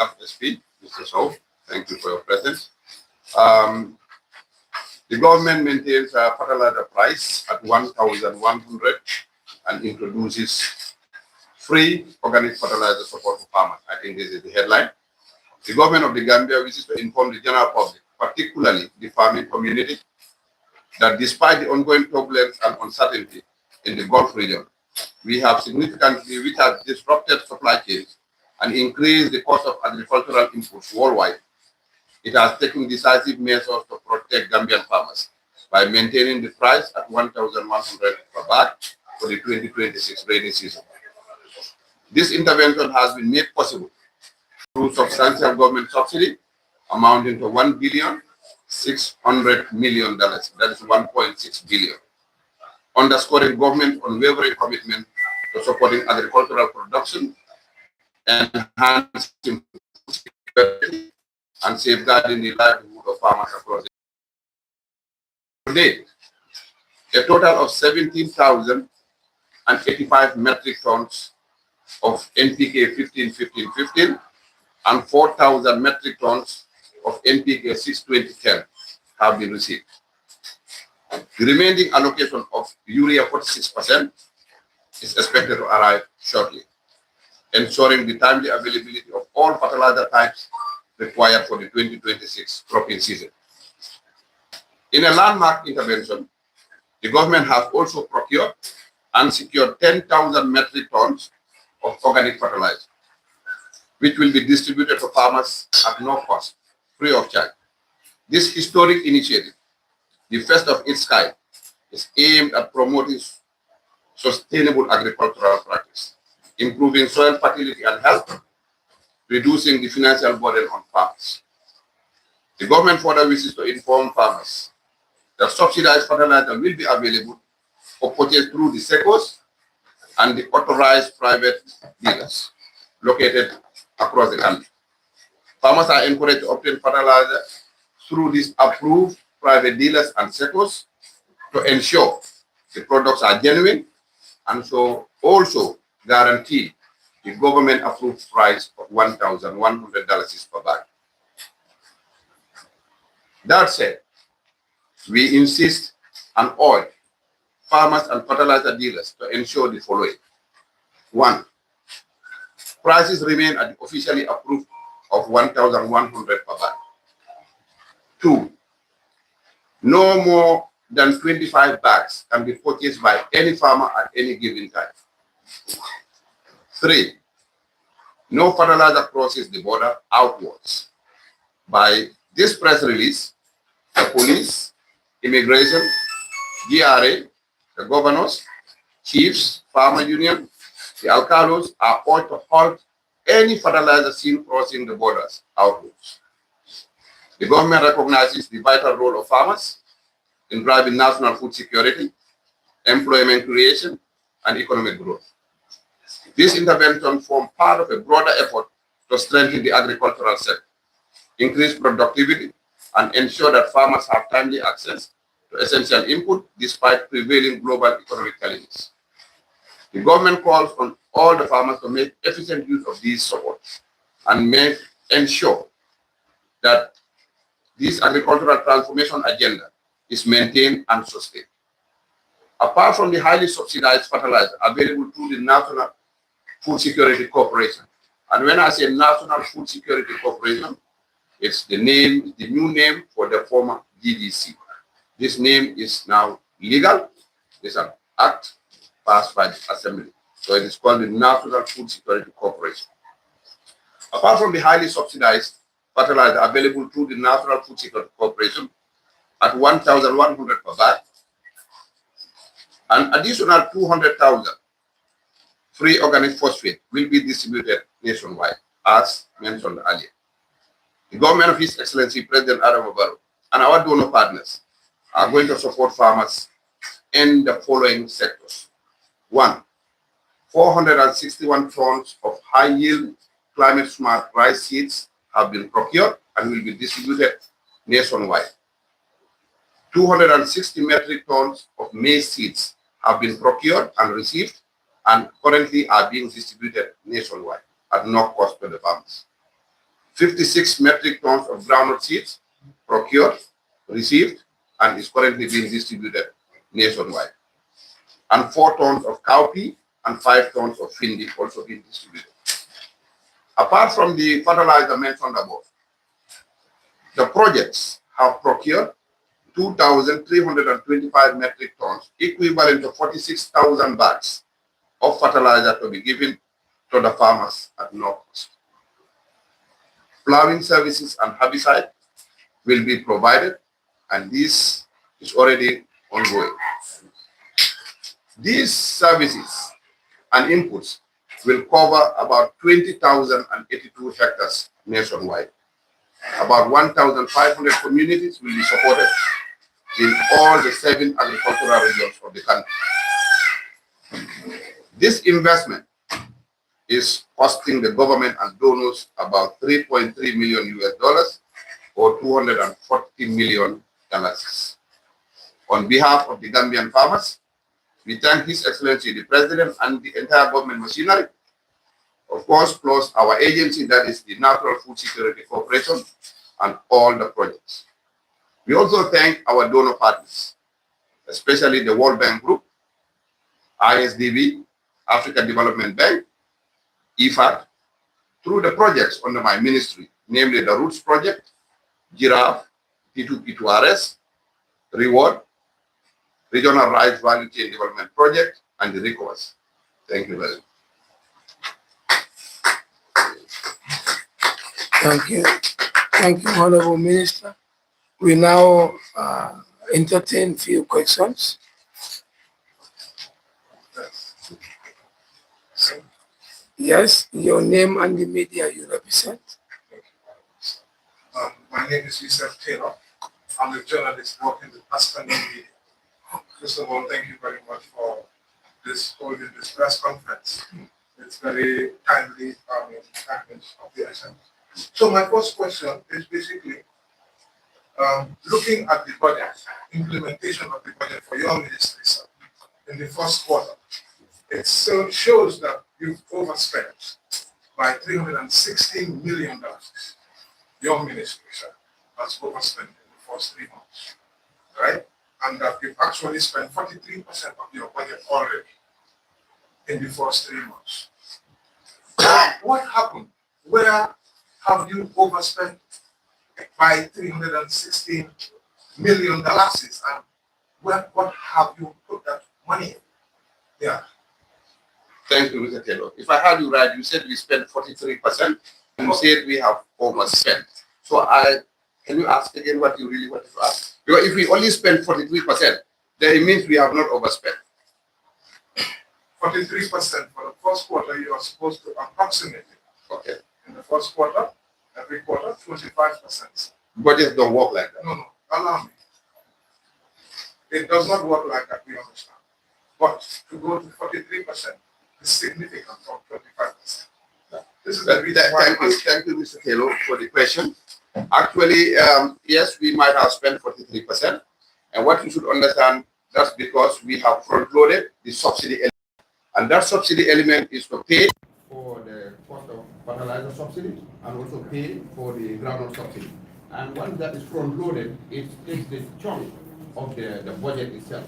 GAF-SP, Mr. Sow. Thank you for your presence. The government maintains a fertilizer price at 1,100 and introduces free organic fertilizer support for farmers. I think this is the headline. The government of the Gambia wishes to inform the general public, particularly the farming community, that despite the ongoing turbulence and uncertainty in the Gulf region, which has disrupted supply chains and increased the cost of agricultural inputs worldwide, it has taken decisive measures to protect Gambian farmers by maintaining the price at 1,100 per bag for the 2026 rainy season. This intervention has been made possible through substantial government subsidy amounting to $1,600,000,000. That is 1.6 billion. Underscoring government's unwavering commitment to supporting agricultural production, enhancing security, and safeguarding the livelihood of farmers across the country. Today, a total of 17,085 metric tons of NPK 15-15-15 and 4,000 metric tons of NPK 620-10 have been received. The remaining allocation of urea 46% is expected to arrive shortly, ensuring the timely availability of all fertilizer types required for the 2026 cropping season. In a landmark intervention, the government has also procured and secured 10,000 metric tons of organic fertilizer, which will be distributed to farmers at no cost, free of charge. This historic initiative, the first of its kind, is aimed at promoting sustainable agricultural practice, improving soil fertility and health, reducing the financial burden on farmers. The government further wishes to inform farmers that subsidized fertilizer will be available for purchase through the SECOs and the authorized private dealers located across the country. Farmers are encouraged to obtain fertilizer through these approved private dealers and SECOs to ensure the products are genuine and so also guarantee the government-approved price of $1,100 per bag. That said, we insist and urge farmers and fertilizer dealers to ensure the following. 1. Prices remain at the officially approved of 1,100 per bag. 2. No more than 25 bags can be purchased by any farmer at any given time. 3. No fertilizer crosses the border outwards. By this press release, the police, immigration, GRA, the governors, chiefs, farmer union, the alcalos are urged to halt any fertilizer seen crossing the borders outwards. The government recognizes the vital role of farmers in driving national food security, employment creation, and economic growth. This intervention forms part of a broader effort to strengthen the agricultural sector, increase productivity, and ensure that farmers have timely access to essential input despite prevailing global economic challenges. The government calls on all the farmers to make efficient use of these supports and ensure that this agricultural transformation agenda is maintained and sustained. Apart from the highly subsidized fertilizer available through the National Food Security Corporation, and when I say National Food Security Corporation, it's the new name for the former GDC. This name is now legal. It's an act passed by the Assembly. So it is called the National Food Security Corporation. Apart from the highly subsidized fertilizer available through the National Food Security Corporation at 1,100 per bag, an additional 200,000 free organic phosphate will be distributed nationwide, as mentioned earlier. The government of His Excellency President Adam Barrow and our donor partners are going to support farmers in the following sectors. 1. 461 tons of high-yield climate-smart rice seeds have been procured and will be distributed nationwide. 260 metric tons of maize seeds have been procured and received and currently are being distributed nationwide at no cost to the farmers. 56 metric tons of groundnut seeds procured, received, and is currently being distributed nationwide. And 4 tons of cowpea and 5 tons of findi also being distributed. Apart from the fertilizer mentioned above, the projects have procured 2,325 metric tons, equivalent to 46,000 bags of fertilizer to be given to the farmers at no cost. Plowing services and herbicide will be provided, and this is already ongoing. These services and inputs will cover about 20,082 hectares nationwide. About 1,500 communities will be supported in all the 7 agricultural regions of the country. This investment is costing the government and donors about $3.3 million or $240 million. On behalf of the Gambian farmers, we thank His Excellency the President and the entire government machinery, of course, plus our agency, that is the Natural Food Security Corporation, and all the projects. We also thank our donor partners, especially the World Bank Group, ISDB, African Development Bank, IFAD, through the projects under my ministry, namely the Roots Project, Giraffe, P2P2RS, Reward, Regional Rice Value Chain Development Project, and the RECOVAS. Thank you very much. Thank you. Thank you, Honorable Minister. We now entertain few questions. Yes, your name and the media you represent. My name is Yusuf Taylor. I'm a journalist working with Aspen Media. First of all, thank you very much for holding this press conference. It's very timely of the essence. So my first question is basically looking at the budget, implementation of the budget for your ministry, sir, in the first quarter. It still shows that you've overspent by $316 million. Your ministry, sir, has overspent in the first 3 months, right? And that you've actually spent 43% of your budget already in the first 3 months. What happened? Where have you overspent by $316 million? And what have you put that money in? Yeah. Thank you, Mr. Taylor. If I heard you right, you said we spent 43%, and you said we have overspent. So can you ask again what you really wanted to ask? Because if we only spend 43%, then it means we have not overspent. 43% for the first quarter, you are supposed to approximately. Okay. In the first quarter, every quarter, 25%. Budgets don't work like that. No, allow me. It does not work like that, we understand. But to go to 43% is significant from 25%. This is the reason why. Thank you, Mr. Taylor, for the question. Actually, yes, we might have spent 43%. And what you should understand, that's because we have front-loaded the subsidy element. And that subsidy element is to pay for the cost of fertilizer subsidy and also pay for the groundnut subsidy. And once that is front-loaded, it takes the chunk of the budget itself.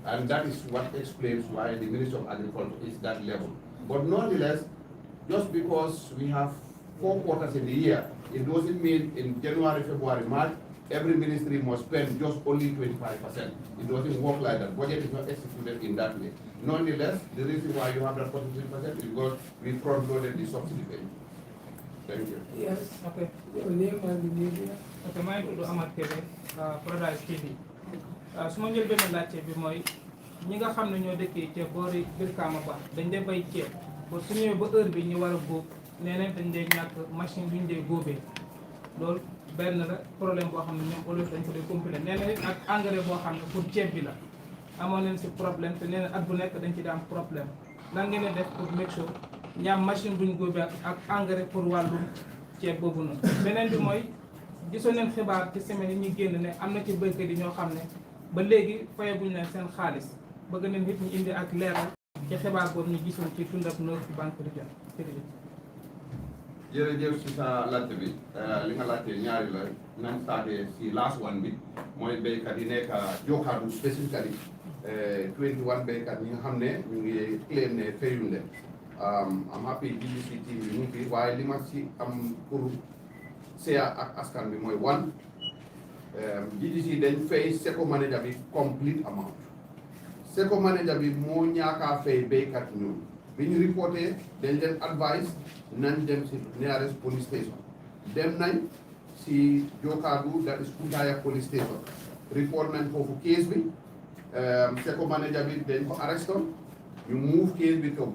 And that is what explains why the Ministry of Agriculture is that level. But nonetheless, just because we have 4 quarters in the year, it doesn't mean in January, February, March, every ministry must spend just only 25%. It doesn't work like that. Budget is not executed in that way. Nonetheless, the reason why you have that 43% is because we front-loaded the subsidy payment. Thank you. Yes. Okay. Your name and the media. Okay, maa ngi tudd Amath Kébé, Paradise TV. Su ma njël benn laajte bi mooy ñi nga xam ne ñoo dëkkee ca boori Brikama Ba dañ dee bay ceeb ba su ñëwee ba heure bi ñu war a góob nee nañ dañ dee ñàkk machine bi ñu dee góobee loolu benn la problème boo xam ne ñoom olof dañ ko dee complété nee nañ ak engrais boo xam ne pour ceeb bi la amoon nañ si problème te nee na at bu nekk dañ ci di am problème lan ngeen di def pour make sure ñu am machine bu ñu góobee ak engrais pour wàllum ceeb boobu noonu. beneen bi mooy gisoon nañ xibaar ci semaine yi ñuy génn ne am na ci béykat yi ñoo xam ne ba léegi fayaguñ leen seen xaalis bëgg nañ nit ñu indi ak leeral ci xibaar boobu ñu gisoon ci Tundab North Bank Region. jërëjëf si sa laajte bi li nga laajte ñaari la nañ starté si last one bi mooy béykat yi nekk Jokaadu spécifically 21 béykat yi nga xam ne ñu ngi claim ne fayuñ leen am happy GDC team bi ñu ngi fi waaye li ma si am pour seya ak askan bi mooy one GDC dañ fay seko manager bi complete amount seko manager bi moo ñaakaa fay béykat ñun bi ñu reporté dañ leen advice nañ dem si nearest police station dem nañ si Jokaadu that is Kutaya police station report nañ foofu case bi seko manager bi dañ ko arreston ñu move case bi to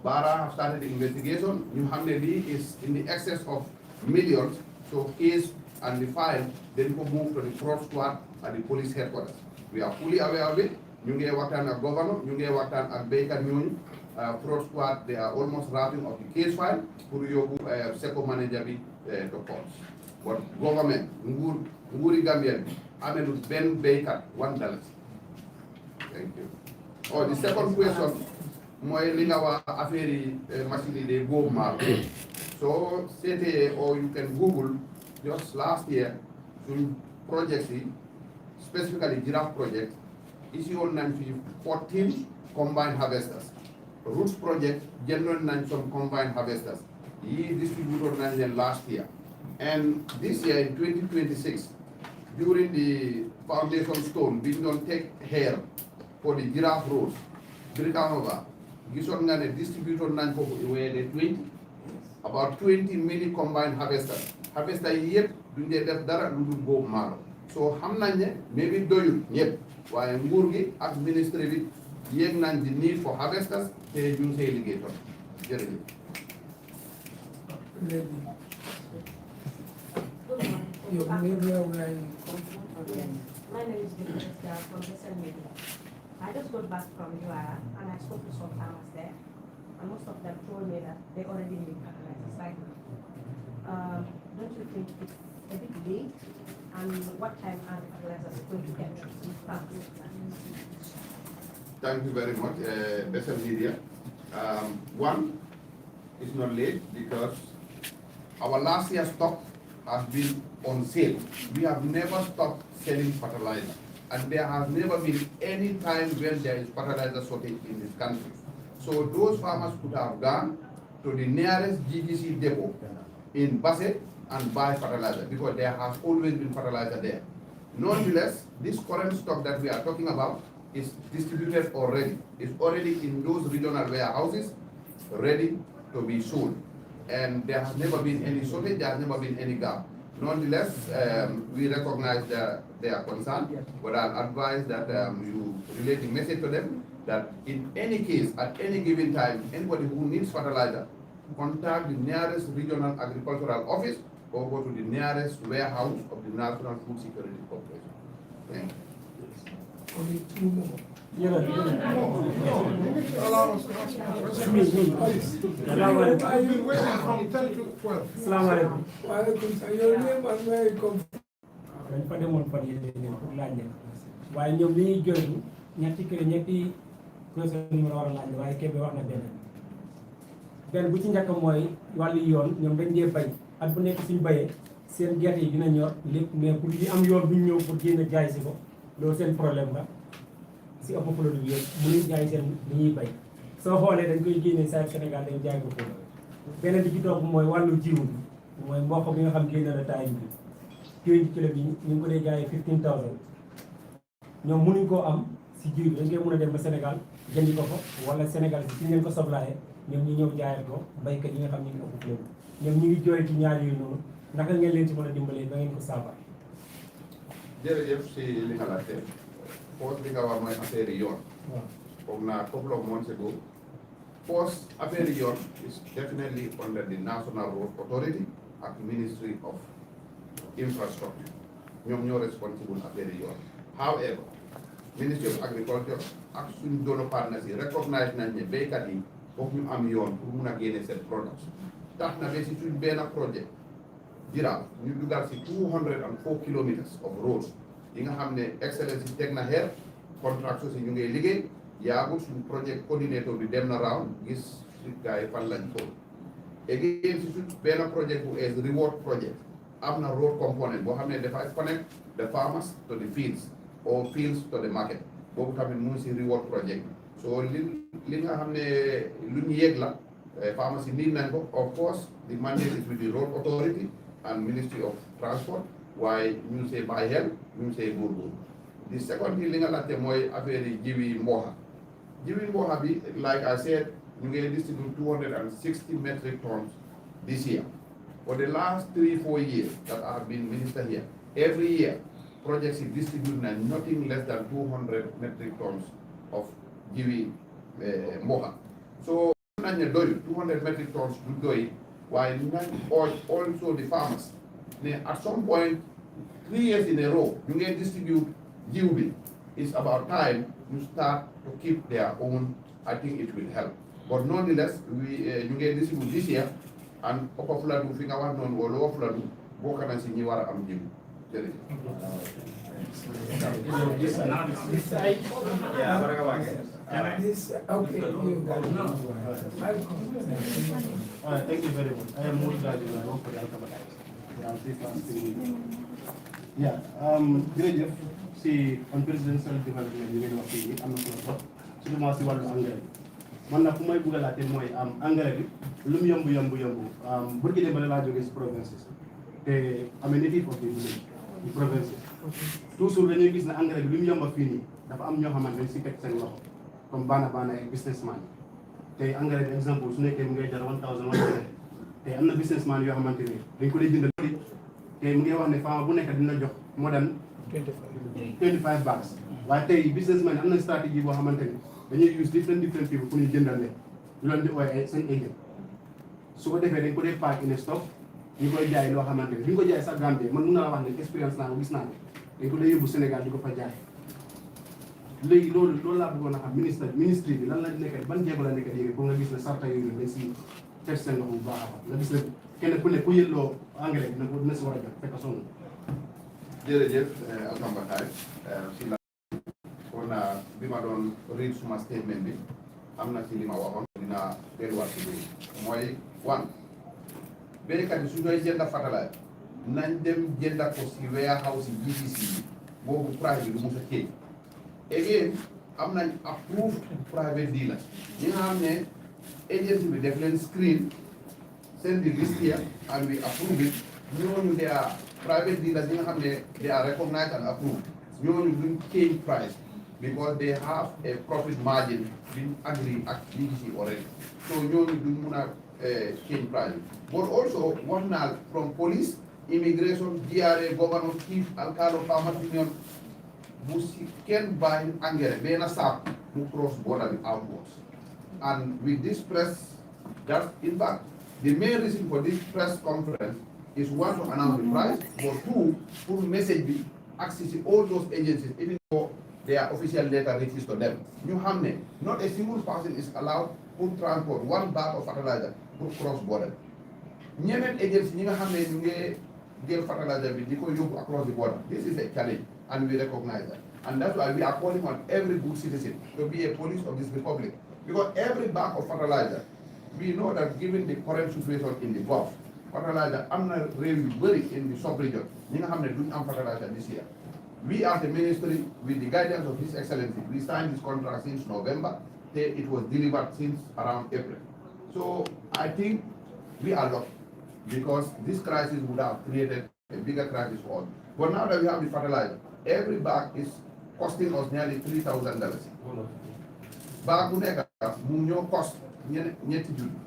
Bara have started the investigation. You have the is in the excess of millions. So case and the file then go move to the fraud squad at the police headquarters. We are fully aware of it. You get what time at governor, you get what time at Baker Union. Fraud squad, they are almost wrapping up the case file. For your second manager to courts. But government, Nguri Gambia, I mean Ben Baker, $1. Thank you. Oh, the second question. Moi li nga wax affaire yi machine yi de góob maal so CTA or you can Google just last year suñ project yi specifically giraffe project isi woon nañ fi 14 combined harvesters roots project jëndoon nañ some combined harvesters yi distributed nañ leen last year and this year in 2026 during the foundation stone we don't take hair for the giraffe roads Britanova gisoon nga ne distributor nañ foofu where the 20 about 20 mini combined harvester yi yëpp duñ dee def dara lu dul boobu maalo so xam nañ ne maybe doyul ñëpp waaye nguur gi ak ministre bi yéeg nañ di need for harvesters te ñu ngi say liggéey toon jërëjëf My name is Demba from Sabally. I just got back from UAR and I spoke to some farmers there, and most of them told me that they already need fertilizers right now. Don't you think it's a bit late? And what time are the fertilizers going to get to farmers? Thank you very much, Bessel Media. One, it's not late because our last year's stock has been on sale. We have never stopped selling fertilizer. And there has never been any time when there is fertilizer shortage in this country. So those farmers could have gone to the nearest GDC depot in Basse and buy fertilizer because there has always been fertilizer there. Nonetheless, this current stock that we are talking about is distributed already. It's already in those regional warehouses ready to be sold. And there has never been any shortage, there has never been any gap. Nonetheless, we recognize their concern, but I'll advise that you relay the message to them that in any case, at any given time, anybody who needs fertilizer, contact the nearest regional agricultural office or go to the nearest warehouse of the National Food Security Corporation. Thank you. I've been waiting from 10 to 12. Salaamaaleykum. Waaleykum salaam. Your name and where you come from? dañ fa demoon fan yii pour laaj leen waaye ñoom li ñuy joytu ñetti question numéro war a laaj waaye képp wax na benn bu ci njëkk mooy wàllu yoon ñoom dañ dee bay at bu nekk suñu bayee seen gerte yi dina ñor lépp mais pour li am yoon duñ ñëw pour génn jaay si ko loolu seen problème la si ëpp produit bi yëpp mënuñ jaay seen li ñuy bay soo xoolee dañ koy génne saa Sénégal dañ jaay ko foofu beneen bi ci topp mooy wàllu jiwu bi mooy mboq bi nga xam génn na taay bi 20 kilo bi ñu ngi ko dee jaayee 15000 ñoom mënuñ koo am si jiw bi dañ koy mën a dem ba Sénégal jëndi ko fa wala Sénégal si ñu leen ko soblaayee ñoom ñu ñëw jaayat ko baykat yi nga xam ñu ngi ëpp kilo ñoom ñu ngi jooy ci ñaar yooyu noonu naka ngeen leen ci mën a dimbalee ba ngeen ko saafara. jërëjëf si li nga laajte poste li nga war mooy affaire yoon. waaw foog naa couple of months ago poste affaire yoon is definitely under the National Road Authority ak Ministry of Infrastructure ñoom ñoo responsible affaire yoon. However, Ministry of Agriculture ak suñu dono partners yi recognize nañ ne béykat yi foog ñu am yoon pour mun a génne seen products tax na ba si suñ benn projet Jiraaf ñu dugal si 204 kilometers of road yi nga xam ne excellence yi teg na xeer contracteurs yi ñu ngay liggéey yaagul suñu projet coordinator bi dem na round gis gars yi fan lañ toll again si suñ benn project bu as reward project am na road component boo xam ne dafay connect the farmers to the fields or fields to the market boobu tamit mu ngi si reward project so li nga xam ne lu ñu yëg la farmers yi nii nañ ko of course the mandate is with the road authority and Ministry of Transport waaye ñu see bàyyi xel ñu see góorgóorlu the second thing li nga laajte mooy affaire yi jiwi mboxa bi like I said ñu ngi distribute 260 metric tons this year. For the last 3-4 years that I have been minister here, every year projects is distributing nothing less than 200 metric tons of jiwi mboxa. So 200 metric tons du doy while also the farmers. At some point, 3 years in a row, you can distribute jiwi. It's about time you start to keep their own. I think it will help. But nonetheless, you get distribute this year, and upper flood, we think our non or lower flood, both can see you are am jiwi. Okay, you got it. Thank you very much. I am Moody Gaji, I work for the Alcamatai. Jërëjëf si on presidential development yi ngeen wax fii am na solo trop surtout si wàllu engrais man nag fu may bëgg a laajte mooy engrais bi lu mu yomb burki dem ba laa jógee si provinces te amee native of the village di provinces toujours dañuy gis ne engrais bi lu mu yomba fii nii dafa am ñoo xamante ne si teg seen loxo comme baana ay businessman te engrais bi exemple su nekkee mu ngay jar 1000 te am na businessman yoo xamante ne dañ ko dee jëndal te mu ngi wax ne femme bu nekk dina jox moo dan 25 bags waaye tey businessman am na stratégie boo xamante ne dañuy use different people pour ñu jëndal leen ñu leen di ooy ay seen agent su ko defee dañ ko dee pack in stock ñu koy jaay loo xamante ne bi ñu ko jaay sax Gambie man mun naa la wax ne expérience naa ko gis naa ko dañ ko dee yóbbu Sénégal di ko fa jaay léegi loolu laa bëggoon a xam ministre bi lan la nekk ban jéego la nekk yéegi pour nga gis ne sarta yooyu dañ si teg seen loxo bu baax a baax nga gis ne kenn ku ne ku yëlloo engrais dina si war a jot fekk sonn. jërëjëf Alkamba Taye si la kon bi ma doon read suma statement bi am na ci li ma waxoon dina delluwaat ci biir mooy béykat yi su ñooy jënd fertilizer nañ dem jënda ko si warehouse si GDC bi boobu price bi du mos a change again am nañ approved private dealers ñi nga xam ne agency bi def leen screen send the list here and we approve it ñooñu they are private dealers yi nga xam ne they are recognized and approved ñooñu duñ change price because they have a profit margin being agree ak GDC already so ñooñu duñ mun a change price but also wax naa from police immigration GRA governor chief alcalo farmers union bu si kenn bàyyi engrais benn saak mu cross border bi outwards and with this press that in fact the main reason for this press conference is one to announce the price but two pour message bi access all those agencies even though their official letter reaches to them ñu xam ne not a single person is allowed to transport one bag of fertilizer pour cross border ñeneen agency ñi nga xam ne ñu ngi jël fertilizer bi di ko yóbbu across the border this is a challenge and we recognize that and that's why we are calling on every good citizen to be a police of this republic because every bag of fertilizer we know that given the current situation in the Gulf fertilizer am na réew yu bëri in the sub-region ñi nga xam ne duñ am fertilizer this year we as the ministry with the guidance of His Excellency we signed this contract since November it was delivered since around April so I think we are lucky because this crisis would have created a bigger crisis for us but now that we have the fertilizer every bag is costing us nearly $3,000 bag bu nekk mu ñoo cost ñetti junni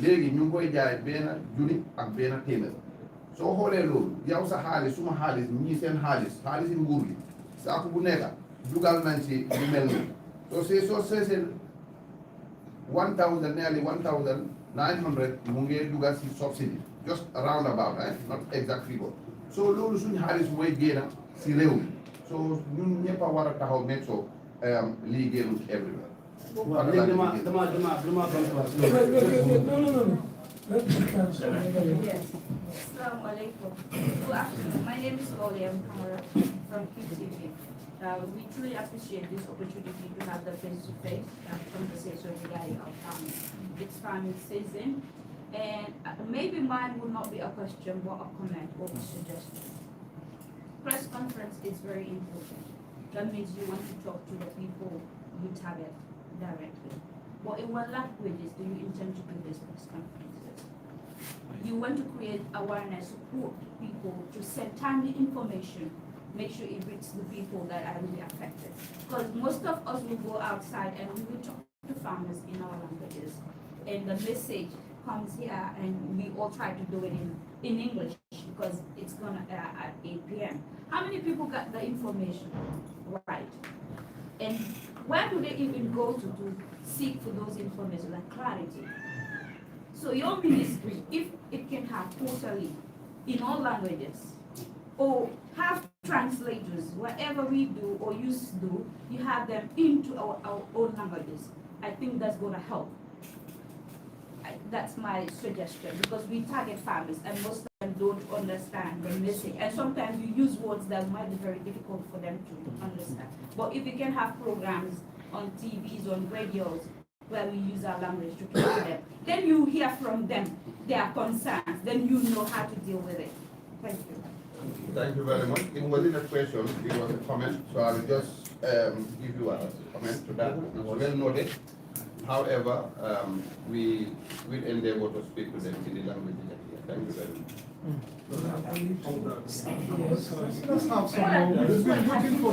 léegi ñu ngi koy jaay benn junni ak benn téeméer soo xoolee loolu yow sa xaalis suma xaalis ñii seen xaalis nguur gi saaku bu nekk dugal nañ ci lu mel noonu soo seesee 1,000 nearly 1,900 mu ngi dugal ci subsidy just around about not exact figure so loolu suñu xaalis mooy génn ci réew mi so ñun ñëpp a war a taxaw nekk soo lii génnul everywhere. waaw léegi dama Yes. Assalamu alaikum. Good afternoon. My name is William Kamara from QTV. We truly appreciate this opportunity to have the face-to-face conversation regarding our farming. It's farming season, And maybe mine would not be a question, but a comment or a suggestion. Press conference is very important. That means you want to talk to the people you target directly. But in what languages do you intend to do this press conferences? You want to create awareness, support people to send timely information, make sure it reaches the people that are really affected. Because most of us will go outside and we will talk to farmers in our languages, and the message comes here and we all try to do it in English because it's gonna at 8 p.m. How many people got the information right? And where do they even go to seek for those information, like clarity? So your ministry, if it can have totally in all languages, or have translators, whatever we do or used to do, you have them into our own languages. I think that's gonna help. That's my suggestion, because we target farmers and most of them don't understand the message. And sometimes you use words that might be very difficult for them to understand. But if we can have programs on TVs, on radios, where we use our language to talk to them, then you hear from them their concerns, then you know how to deal with it. Thank you. Thank you very much. It wasn't a question, it was a comment, so I will just give you a comment to that. It was well noted. However, we will endeavor to speak to them in the language. Thank you very much. Let's have some more. We've been waiting for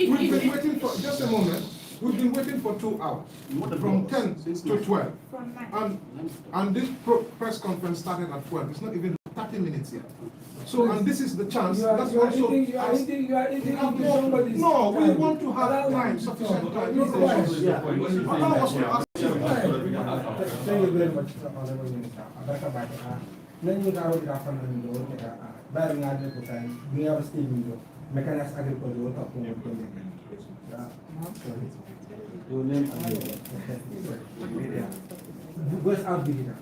we've been waiting for, just a moment. We've been waiting for 2 hours, from 10 to 12. And this press conference started at 12. It's not even 30 minutes yet. So, and this is the chance. You are eating somebody's no, we time. want to have time, sufficient time. Allow us to ask you. Thank you very much, Honorable Minister. Nanyi karo di rafa na ndo ka bari ngade ko tan dunia basti ndo mekanis agriculture ko ko ko ne to name West Africa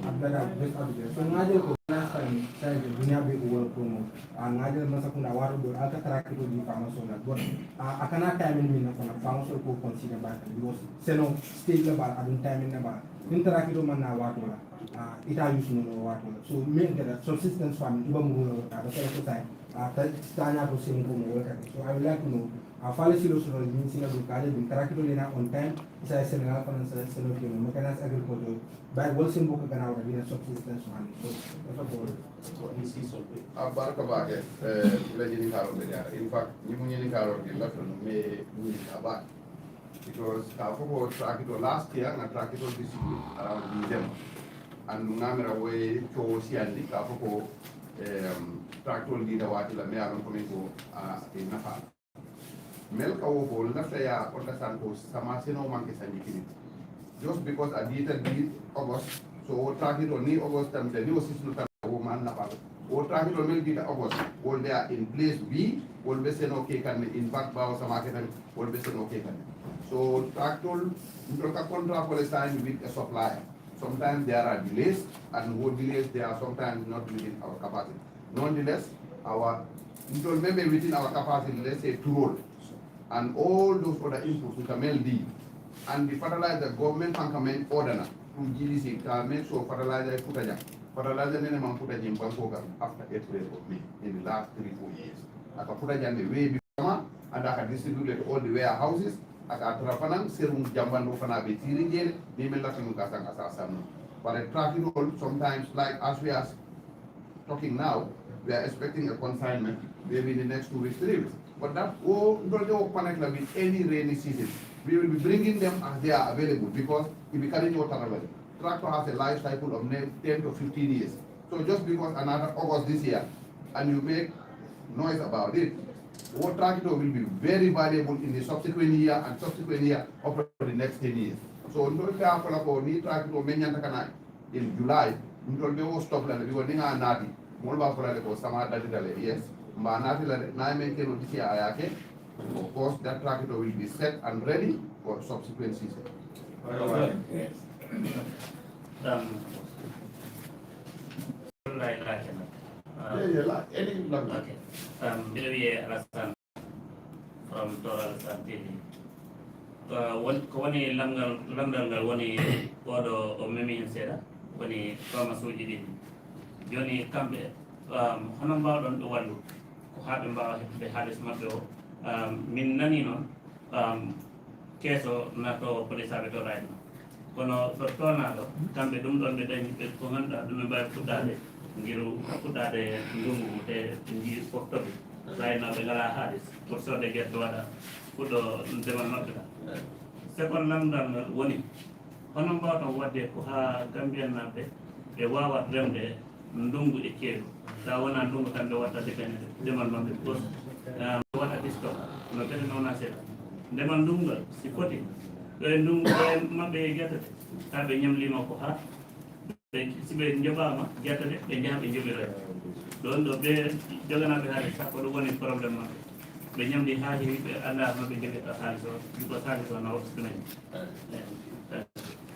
abdala West Africa so ngade ko last time sai dunia be ko ko mo ngade na sa kuna waru do aka tarakito di fama so na but akana time min na ko na fama so ko consider ba because seno stage la ba adun time na ba interakito man na wato la ita use no wato so men that subsistence farming iba mu no ta da so time tanya to sim ko mo ka so I would like to know fale silo so ni sina do kale bin tarakito lena on time isa sengal fa sa selo ke mo mekanis agriculture by wol sim ko gana wala ni subsistence farming so that's all Barka baake la jini karo de yara. In fact, ni mu ni karo de la to me ni aba because ka ko trakito last year na trakito this year around December. And ngamira way to siandi ka ko tractor di da wati la me aron ko ko in nafa mel ka wo bol na ya understand ko sama sino man ke sanji kini just because a dita di August so tractor ni August tam de ni o sisno tam wo man na pa o tractor mel di August wol they are in place B wol be seno ke kan in fact ba sama ke tan wol be seno ke kan so tractor ndo ka contract for sign with a supplier. Sometimes there are delays, and who delays they are sometimes not within our capacity. Nonetheless, maybe within our capacity, let's say to roll, and all those other inputs which are MLD, and the fertilizer government can come in order to GDC can make sure fertilizer fertilizer minimum putaja in Bangkok after April of May in the last 3-4 years. Aka putaja the way before, and I can distribute it all the warehouses. Aka trafanang serum jamban do fana be tiri jele ni mel la tinu kasang asasam but a traffic roll sometimes like as we are talking now we are expecting a consignment maybe in the next 2 weeks 3 weeks but that don't connect with any rainy season we will be bringing them as they are available because if we carry water available tractor has a life cycle of 10 to 15 years so just because another August this year and you make noise about it what tractor will be very valuable in the subsequent year and subsequent year of the next 10 years. So no tractor for ni tractor menyanta kana in July, we will stop la because ninga nati, molba for la ko sama dale yes, ma nati la na me ke no disi ayake. Of course that tractor will be set and ready for subsequent season. Any okay. Billy Alasan from Tora Alasan TV. Wani lamgal wani kodo o memi insera woni pharmacie ɗin joni kamɓe hono mbawɗon ɗo wallu ko haɓe mbawa heɓude haalis maɓɓe o min nani noon keeso nato police aɓe to rayno kono ɗo tonaɗo kamɓe ɗum ɗon ɓe dañi ɓe ko ganduɗa ɗum ɓe mbawi fuɗɗade ngiru fuɗɗade ndungu te jii foftoɓe rayno ɓe ngala haalis pour sode guerte waɗa fuɗɗo ndemal maɓɓe ka second lamdal ngal woni hono mbawɗon wadde ko ha gambiyannaɓe ɓe wawat remde ndungu e ceeɗu sa wona ndungu tan ɓe watta depende ndemal maɓɓe because ɓe waɗa distock no ɓete nawna seeɗa ndemal ndungal si foti ɗo e ndungu ɗo e maɓɓe e guerte ɗe ha ɓe ñamlima ko ha si ɓe joɓama guerte ɗe ɓe jaaha ɓe joɓiroya ɗon ɗo ɓe joganaɓe haalis sappo ɗum woni probléme maɓɓe ɓe ñamdi ha heewi ɓe anda no ɓe joguirta haalis o because haalis o no woptunayi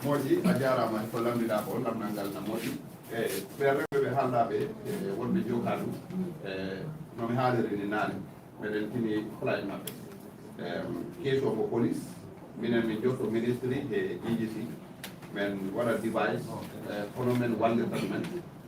moƴƴi a jarama ko lamdiɗa ko lamdal ngal na moƴƴi e ɓe rewɓe ɓe haalnaɓe wonɓe joga ɗum nomi haalirini naane meɗen tini plan maɓɓe keeso ko police minen min jotto ministry e EGC men waɗa device kono men wallirta ɗumen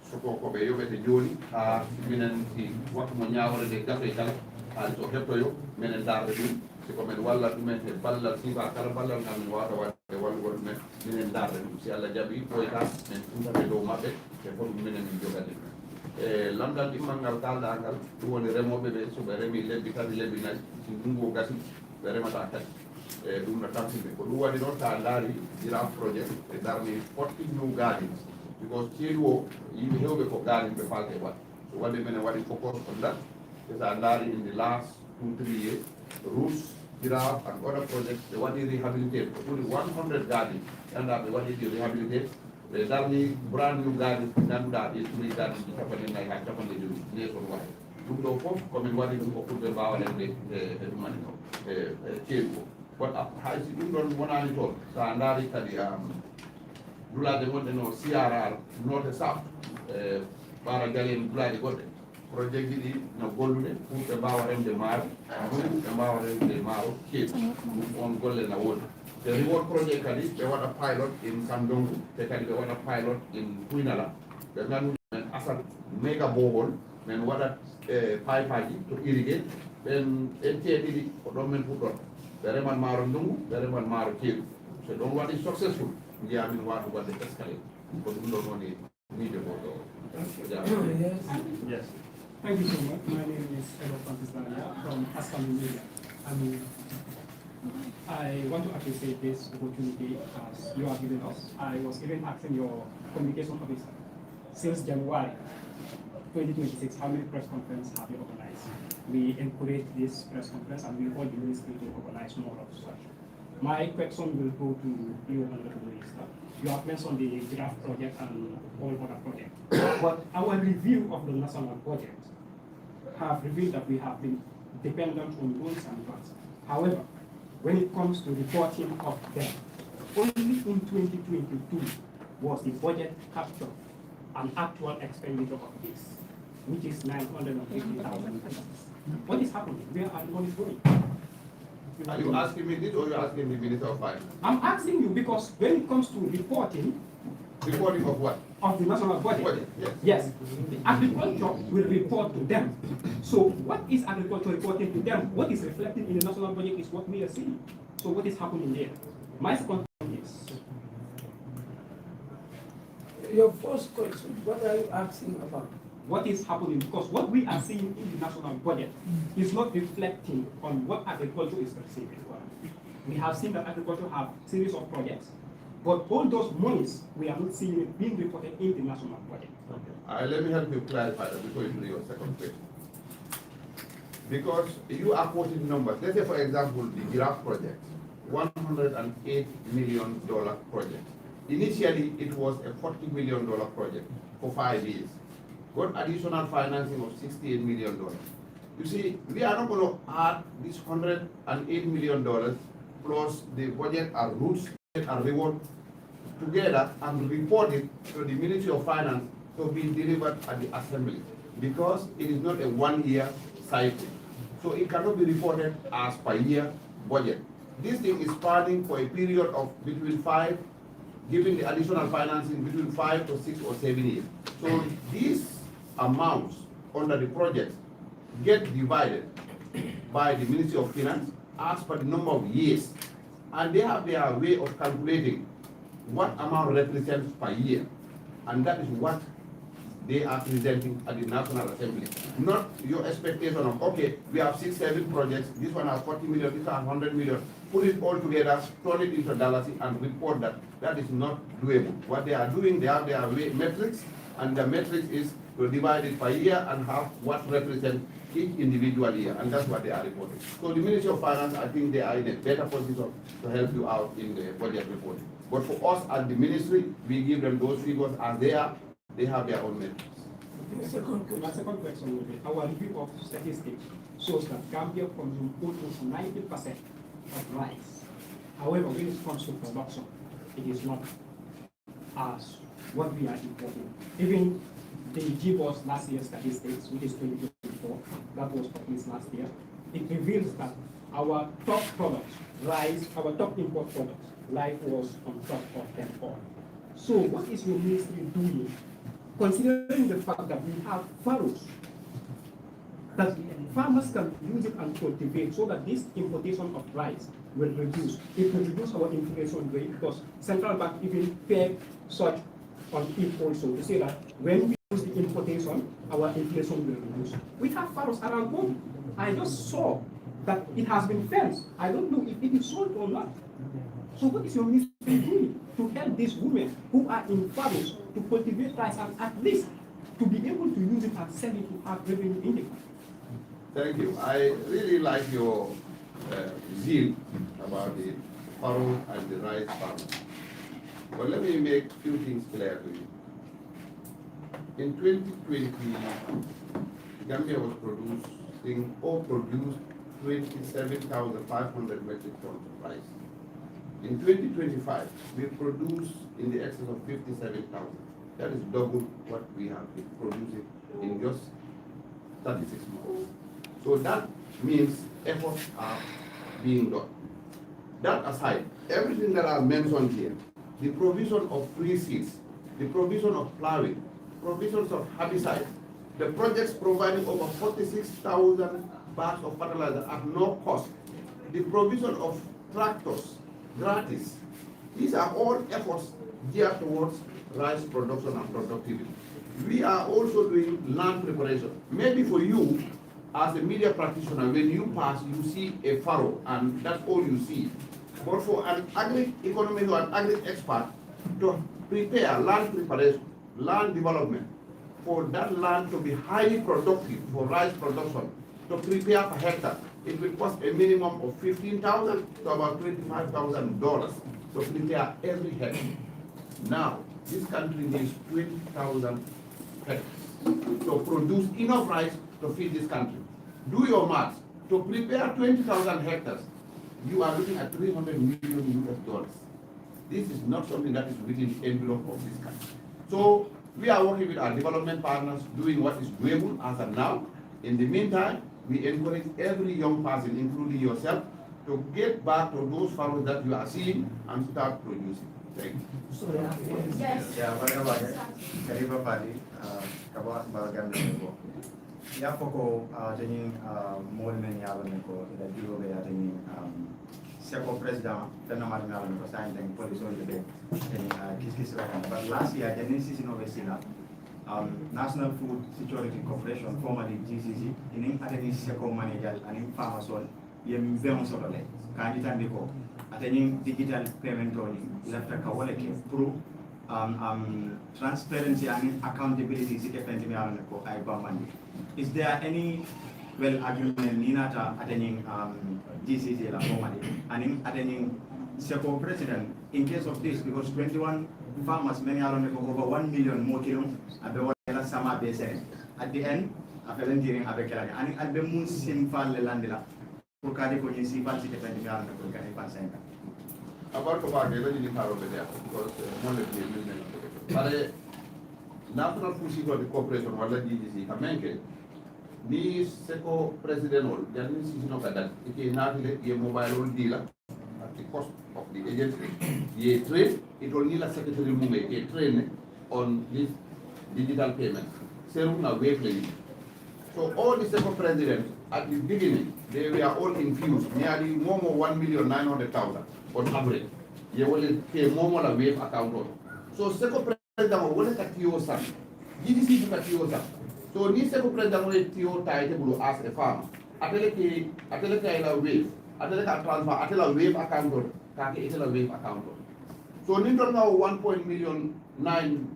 soko koɓe yoɓete joni ha minen si waktu mo ñawrede gafe kala haalis o hettoyo minen darde ɗum siko men walla ɗumen e ballal sifa kala ballal ngal min wawata wadde wallugo ɗumen minen darde ɗum si Allah jaaɓi ɓoyta min tumtate dow maɓɓe e fof ɗum minen min jogani ɗum e lamdal ɗimmal ngal kalɗa ngal ɗum woni remoɓe ɓe soɓe reemi lebbi tati lebbi nayyi si ndungu gasi ɓe remata kadi e ɗum no tamsiɓe ko ɗum waɗi noon sa daari ira projet ɓe darni 40 new gardens because ceeɗu o yimɓe hewɓe ko garden ɓe falte waɗ so waɗi minen waɗi focus on that e sa daari in the last 2-3 years routes giraffe and other projects ɓe waɗi rehabilitate ko ɓuri 100 gardens ganda ɓe waɗi ɗi rehabilitate ɓe darni brand new gardens ɗi ganduɗa ɗi turi gardens ɗi capanɗe nayyi ha capanɗe joyi neson waɗi ɗum ɗo fof komin waɗi ɗum ko pour ɓe mbawa remde e ɗumani ɗo e ceeɗu o bon haysi ɗum ɗon wonani toon sa daari kadi dulade gonɗe no CRR note sab ɓara jalen dulade goɗɗe projet ji ɗi no gollude pour ɓe mbawa remde maaro ɗum ɓe mbawa remde maaro ceeɗu ɗum on golle na woodi te reward projet kadi ɓe waɗa pilot in Sandongo te kadi ɓe waɗa pilot in Kuynala ɓe ganduɗa men asat méga bohol men waɗat pipe aji to irrigué ɓen ceeɗiɗi ko ɗon men puɗɗon ɓe reman maaro ndungu ɓe reman maaro ceeɗu so ɗon waɗi successful jiya min watu wadde escalé ko ɗum ɗon woni miide ko ɗo Yes. Thank you so much. My name is Elo Francisania from Ascam Media. I want to appreciate this opportunity as you are giving us. I was even asking your communication officer since January 2026, how many press conferences have you organized? We encourage this press conference and we urge the ministry to organize more of such. My question will go to you, Honorable Minister. You have mentioned the giraffe project and all other projects. But our review of the national budget have revealed that we have been dependent on loans and grants. However, when it comes to reporting of them, only in 2022 was the budget captured an actual expenditure of this, which is 950,000. What is happening? Where are the money going? Are you asking me this or you asking the Minister of Finance? I'm asking you because when it comes to reporting of what? Of the national budget, yes. The agriculture will report to them. So what is agriculture reporting to them? What is reflected in the national budget is what we are seeing. So what is happening there? My second question is, your first question, what are you asking about? What is happening? Because what we are seeing in the national budget is not reflecting on what agriculture is receiving. We have seen that agriculture have series of projects, but all those monies, we are not seeing it being reported in the national budget. Okay. Let me help you clarify that before you do your second question. Because you are quoting numbers. Let's say, for example, the giraffe project, $108 million project. Initially, it was a $40 million project for 5 years. Got additional financing of $68 million. You see, we are not going to add this $108 million plus the budget and routes and reward together and report it to the Ministry of Finance to be delivered at the Assembly, because it is not a 1 year cycle. So it cannot be reported as per year budget. This thing is spanning for a period of between 5 giving the additional financing between 5 to 6 or 7 years. So these amounts under the project get divided by the Ministry of Finance as per the number of years, and they have their way of calculating what amount represents per year, and that is what they are presenting at the National Assembly. Not your expectation of, okay, we have 6, 7 projects, this one has 40 million, this one has 100 million, put it all together, turn it into dollars and report that. That is not doable. What they are doing, they have their metrics, and the metrics is to divide it per year and have what represents each individual year, and that's what they are reporting. So the Ministry of Finance, I think they are in a better position to help you out in the budget reporting. But for us at the ministry, we give them those figures as they are. They have their own metrics. My second question would be, our review of statistics shows that Gambia consumes almost 90% of rice. However, when it comes to production, it is not as what we are importing. Even they give us last year's statistics, which is 2024, that was published last year. It reveals that our top products, rice, our top import products, life was on top of them all. So what is your ministry doing, considering the fact that we have furrows, that farmers can use it and cultivate so that this importation of rice will reduce. It will reduce our inflation rate because central bank even pay such on it also to say that when we use the importation, our inflation will reduce. We have furrows around home. I just saw that it has been fenced. I don't know if it is sold or not. So what is your ministry doing to help these women who are in furrows to cultivate rice and at least to be able to use it and sell it to have revenue in the country? Thank you. I really like your zeal about the furrow and the rice farmers. But let me make a few things clear to you. In 2020, Gambia was produced 27,500 metric tons of rice. In 2025, we produce in the excess of 57,000. That is double what we have been producing in just 36 months. So that means efforts are being done. That aside, everything that I mentioned here, the provision of free seeds, the provision of plowing, provisions of herbicides, the projects providing over 46,000 bags of fertilizer at no cost, the provision of tractors gratis. These are all efforts geared towards rice production and productivity. We are also doing land preparation. Maybe for you, as a media practitioner, when you pass, you see a furrow, and that's all you see. But for an agri-economist or an agri-expert, to prepare land preparation, land development, for that land to be highly productive for rice production, to prepare per hectare, it will cost a minimum of $15,000 to about $25,000 to prepare every hectare. Now, this country needs 20,000 hectares to produce enough rice to feed this country. Do your math. To prepare 20,000 hectares, you are looking at $300 million. This is not something that is within the envelope of this country. So we are working with our development partners, doing what is doable as of now. In the meantime, we encourage every young person, including yourself, to get back to those farmers that you are seeing and start producing. Thank you. Yes. Ya, bagaimana? Kariba Padi, kawas bagam ko. Ya poko jadi mol men ya ban ko da duro be ya jadi seko president dan nama dengan ko sain dan polisi de jadi kis ra kan. But last year jadi sisi no vesila National Food Security Corporation, formerly GCC, in attending seko manager and farmers yem bem solo le. Kandi tandi ko attending digital payment only left ka wala ke pro transparency and accountability is Is there any argument Ninata attending GCC la formally and attending Seko president in case of this because 21 farmers many are over 1 million more kilo at sama base at the end after hearing abekela and at the moon simple landila pour kadi ko ni simple ci defendi mi ala ko kadi fa 5 About to buy the power there because one of the but National Food Security Corporation wala GGC kamenke ni seko president ol yani sisi no kadat ike natile ye mobile ol dila ati cost of the agency. Ye train, it will need a secretary movement, ye train on this digital payment. Seruna wave. So all the second presidents at the beginning, they were all infused, nearly more 1,900,000 on average. You will pay more a wave account. So second president will take your son. GDC to your son. So ni second president will TO title as a farmer. Ateleke ila wave, ateleke transfer, atela wave account, kake itela wave account. So ni don't know $1.9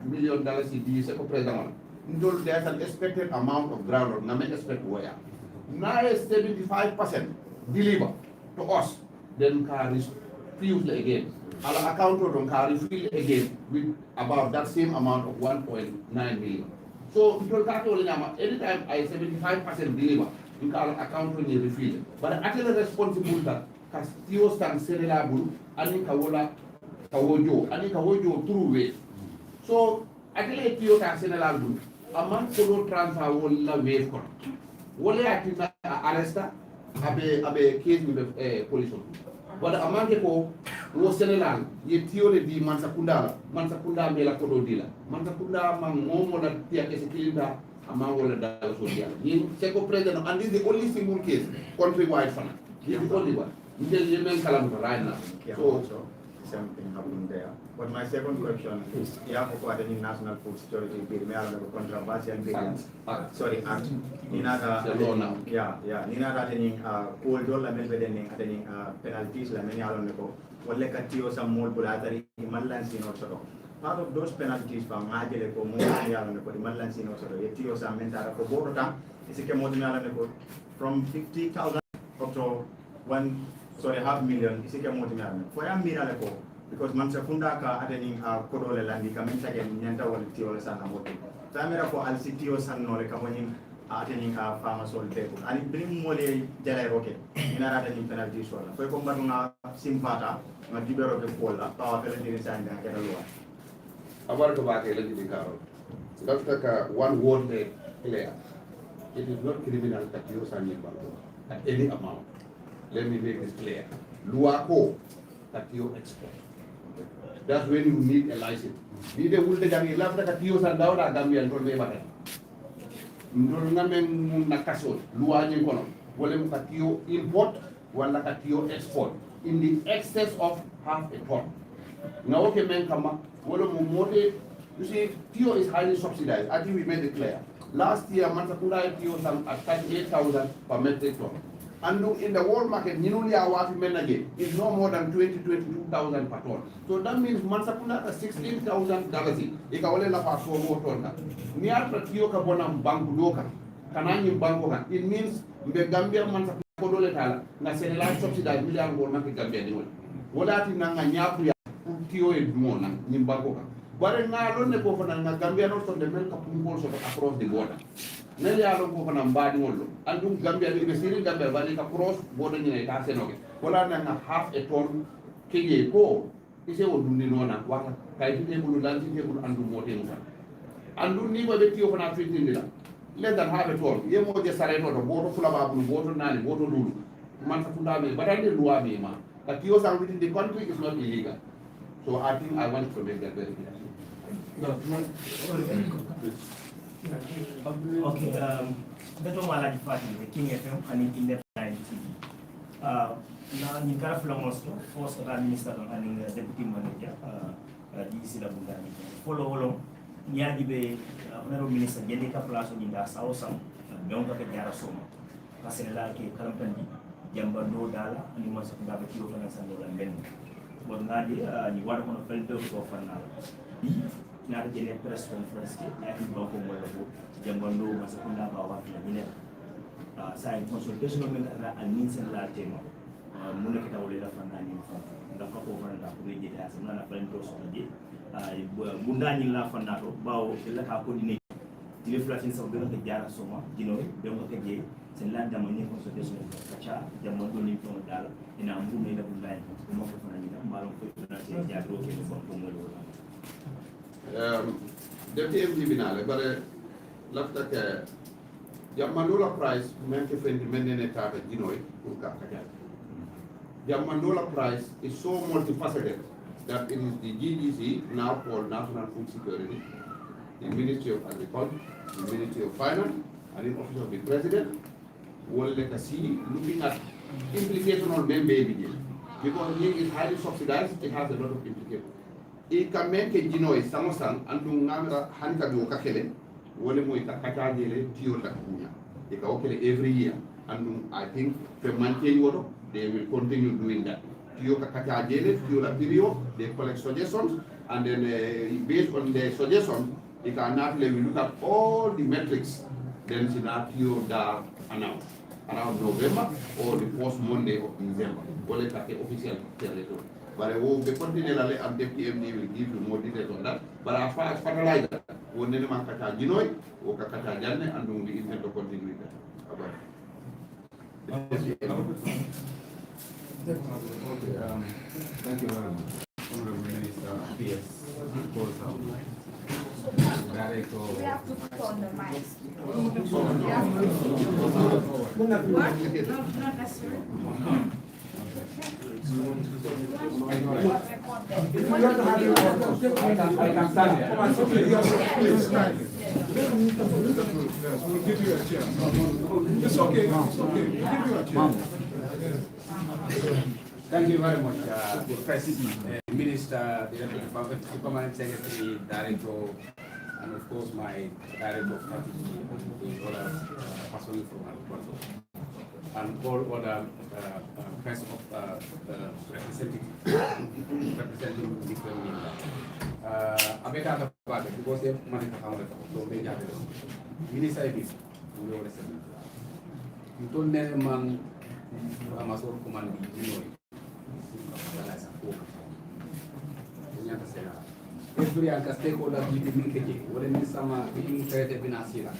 million the second president. There's an expected amount of ground, na may expect where. Now 75% deliver to us, then can refuse again. Our account can refill again with about that same amount of 1.9 million. So anytime I 75% deliver, you can account when you refill. But actually responsible that Castillo stand sellable, and kawojo through way. So actually Tio can sellable. A man could transfer wala wave kon. Wala atina arresta abe case with police. But a man ko wo Senegal ye tiole di mansakunda mela kodo dila. Mansakunda man momo na tia kese kilinda ama wala dala social. Ni seko president and this is the only single case countrywide fana. He is the only one. Ndel yemen kalam right now. So something happened there. But my second question is, yeah, for the national food security bill, me allow the controversial bill. Sorry, act. Nina attending cold dollar attending penalties la many alone go. What like a tio some more bulatari Malans in also. Part of those penalties from Magele ko mo alone go the Malans in also. The tio some mentara for Bogota is a modern from 50,000 up to half million is a modern for a miracle. Because man sekunda ka atening kodole landi ka men tagen nyanta wal tiyo sana moto tamira ko al sitio san no le ka monin atening fama sol te ani bring mole jale roke ina rata ni penalty so la ko mbaruna simpata ma dibero ke pola pa pele ni sanda ke do wa amar ko ba ke le di karo dafta ka one word clear. It is not criminal that you san at any amount. Let me make this clear. Luako that you export. That's when you need a license. Need a wool jang love that you san down a Gambia and Rolme Mata. Namen Nakaso, Luani Kono, Wolem Katio import, Wala Katio export in the excess of half a ton. Now, okay, men come up, Wolem you see, Tio is highly subsidized. I think we made it clear. Last year, Mansakunda Tio at 38,000 per metric ton. And look, in the world market, Ninulia Wafi Menage is no more than 22,000 per ton. So that means Mansakuna $16,000. Ikawale la paso tonna. Niatra Tioka Bonam Bankudoka, Kanani Bankoka. It means the Gambia Mansakuna Kodole Tala, Nasenela subsidized million gold market Gambia. Wolati Nanga Nyapuya, Tio Mona, Nimbankoka. But now, I don't know if Gambia not on the milk across the border. Nelly along ko na mbadi ngolo andum Gambia ni besiri Gambia bani ka cross border ni ta senoke wala na half a ton kije ko ise o dundi nona wala kay ti bulu lan ti bulu andum mote ngam andum ni ko be tiyo na fitindi la le dan half a ton ye mo je sare to boto fula ba bulu boto nani boto lulu man ta funda be badande loi be ma ka tiyo sang within the country is not illegal. So I think I want to make that very clear. Okay, beto mala di fati King FM and Independent TV. Na ni kara fula mosto force ka minister and deputy manager di sila bundani. Follow nya di be honorable minister jeli ka place ni da sawsam don ka jara soma. Kasi la ke kalampandi jamba no dala ni masa ka ba kiyo fana sando la ben. Bon ngadi ni wada kono feldo ko fana. Not a press conference, I think Banco Molo, Jambondo, Masakunda, side consultation and means and la tema. Munakita Olela Fanani, the couple of the as another friend of the Bundani La Fanato, Bao, the Laka coordinate, the reflections of the Jara Soma, Dino, Demokage, and land ammonia consultation of Kacha, Jamondo from Dal, and I'm moving the line, Mofanina, Malon, Jadro, from Molo. Deputy MD binale bare lafta ke jammanula price men ke fendi men ne tata jinoy pour ka kajal the Mandola Prize is so multifaceted that it is the GDC, now called National Food Security, the Ministry of Agriculture, the Ministry of Finance, and the Office of the President will let us see looking at implication on baby because it is highly subsidized, it has a lot of implications. It can make a gino samosan and do ngamra hanka do kakele, wole mo itakata jele tio takunya. They can okele every year. And I think for maintain water, they will continue doing that. Tio kakata jele, tio la period, they collect suggestions, and then based on the suggestions, they can naturally look at all the metrics, then Sinatio da announced around November or the first Monday of December. Well, it's like official territory. But I will continue and the PMD will give you more details on that. But as far as fertilizer, we need to kata Ginoi, or Kata Jane, and we intend to continue with that. Okay, thank you very much. Honorable Minister, PS, Director. We have to put on the mic. Not necessarily. I can stand here. We'll give you a chance. It's okay. It's okay. We'll give you a chance. Thank you very much, President, Minister, the Permanent Secretary, Director, and of course my Director of Strategy, other person from Agriculture, and all other press of representatives representing different media. I bet I about it because they manage to make it. Minister, we will listen. You told them, man, I must work command, you know. Every anka stakeholder jibi minkeje wala ni sama bi traité financier la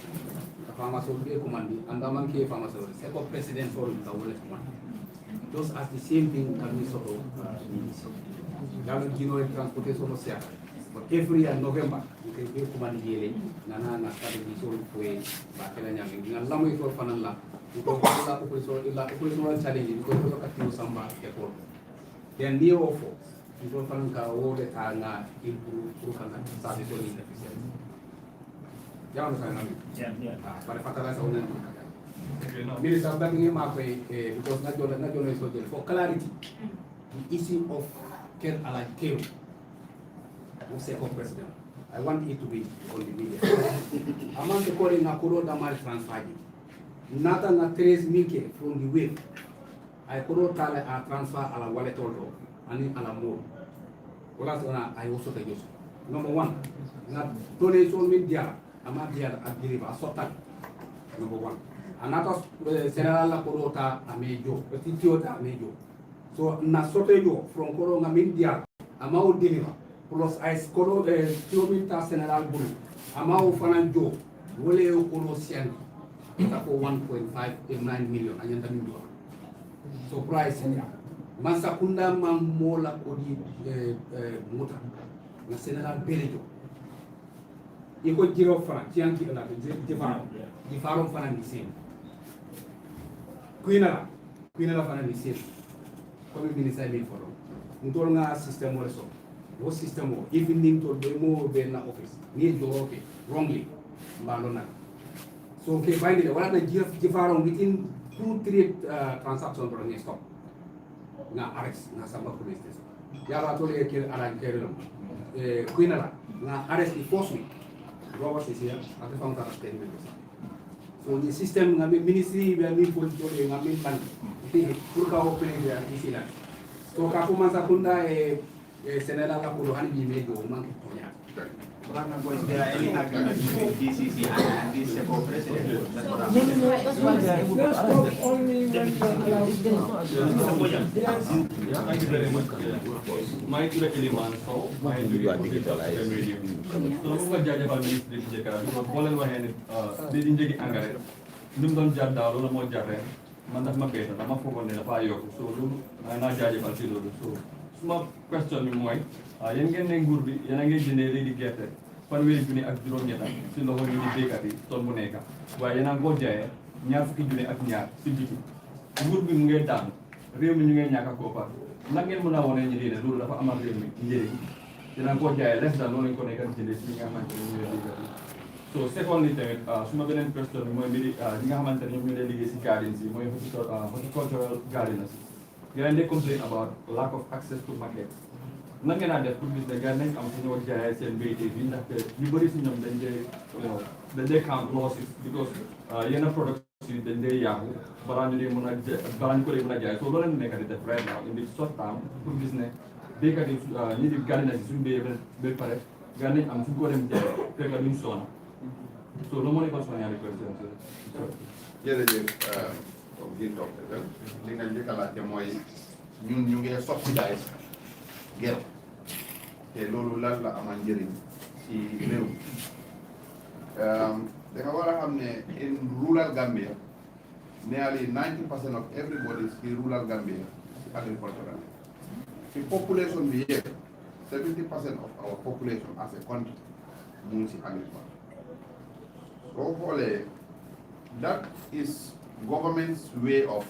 fama so be commandi anda manke fama so c'est ko president for ta wala commandi those are the same thing can we sort of galu gino transportation no sia but every year November you can be commandi yele nana na stade bi so foi ba kala nyami ngal lamoy to fanan la ko la ko so illa ko so challenge ko ko katino samba e ko then the offer people fan ka wo de ta na improve pour kana sa de toni efficient jamu sa na para fatala sa unan minister ba ngi ma ko because na jona so de for clarity the issue of care ala care who say president I want it to be on the media among the calling na kuro da mal transfer nata na 13,000 from the wave I kuro tale a transfer ala wallet also ani ala mo wala tona ay woso te joso number 1 na donation media ama dia adiriba sotal number 1 anata general la korota amejo petitio ta amejo so na sotejo from koro nga media ama o deliver plus ay koro kilometer general bulu ama o fanan jo wole o koro sian ta ko 1.5 million anyanta min do so price ya Masakunda mamola kodi muta na general belejo iko jiro fran tian ki na di faro fana ni sen kuina fana ni sen ko mi ni sai mi foro ntol nga system mo so wo system mo even nim to be mo be na office ni joroke wrongly balona so ke find it wala na jifaro within 2-3 transactions for next stop na arrest na samba police station yala to le ke ala kere kuina na arrest the force me roba se sia ate fa un statement so the system na ministry be mi ko to le na min ban pour ka o play ya ici là to ka ko man sa kunda senela la ko hani bi me do man ko nya Karena boys there are any agreement between DCC and this president. That's what I'm Thank you very much. My Kiliman, so my radio. So what judge about this jeka? Bolen wa hen di njegi engrais. Nim don jadda lo mo jarre. Man daf ma beta dama fogon ne dafa yok. So lu na jaaje fal ci lolu. So suma question bi moy yeen ngeen ne nguur bi yeen ngeen jëne léegi gerte fanweeri junni ak juróom ñetta ci loxo ñu di béykat yi ton bu nekk waaye yeen nga ko jaayee ñaar fukki junni ak ñaar ci biti nguur bi mu ngeen daan réew mi ñu ngeen ñàkk a koppar nag ngeen mën a wane ñu ne loolu dafa amal réew mi njëriñ dina ko jaayee les daal noonu lañ ko nekk di jëndee si ñi nga xamante ne ñu ngi liggéey so secondly tamit suma beneen question bi mooy mbiri ñi nga xamante ne ñoom ñu leen liggéey si gardens yi mooy horticultural gardeners gars yi complain about lack of access to market nan ngeen a def pour gis ne gars nañ am su ñoo jaayee seen mbéyteef yi ndaxte ñu bëri si ñoom dañ dee count losses because yenn products yi dañ dee yàqu balaa ñu dee mën a balaa ñu ko dee mën a jaay so loolu lañ nekk di def right now in the short term pour gis ne béykat yi ñi di gardeners yi suñu béyee ba pare gars nañ am suñ ko dem jaay fekk duñ sonn so loolu moo nekkoon sama ñaari question jërëjëf comme di toog li nga njëkk a laajte mooy ñun ñu ngi subsidize gerte te loolu lan la amal njëriñ ci réew da nga war a xam ne in rural Gambia nearly 90% of everybody in rural Gambia is agricultural. The population we have, 70% of our population as a country moves in agriculture. So that is government's way of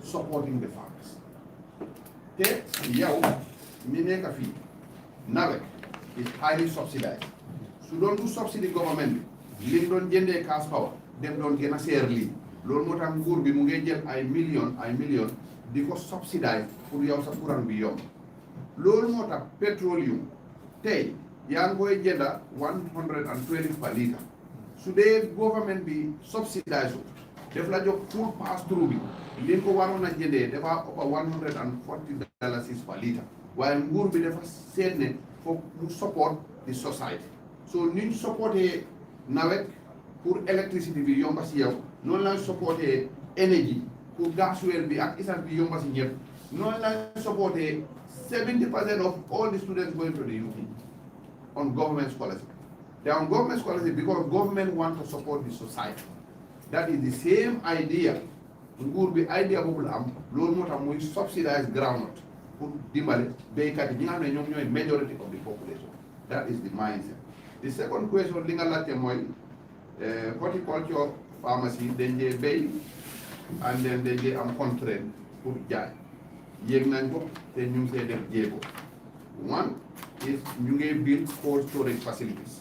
supporting the farmers. Te yow mi nekk fii nawet is highly subsidized. Su doon du subsidy government bi li doon jëndee cash power dem doon gën a seer lii loolu moo tax nguur bi mu ngi jël ay millions di ko subsidize pour yow sa courant bi yomb loolu moo tax petroleum tey yaa ngi koy jënda 120 per litre su dee government bi subsidize def la jox full pass through bi li ko waroon a jëndee dafa ëpp $140 per litre waaye nguur bi dafa seet ne foog mu support the society so ni ñu supporté nawet pour électricité bi yomba si yow noonu lañ supporté énergie pour gasoil bi ak essence bi yomba si ñëpp noonu lañ supporté 70% of all the students going to the UK on government scholarship. They are on government scholarship because government want to support the society. That is the same idea. Nguur bi idea boobu la am loolu moo tax muy subsidize groundnut pour dimbale béykat yi ñi nga xam ne ñoom ñooy majority of the population. That is the mindset. The second question li nga laajte mooy horticulture pharmacy dañ dee béy and then dañ dee am contrainte pour jaay yéeg nañ ko te ñu ngi see def jéego. One is ñu ngi build cold storage facilities.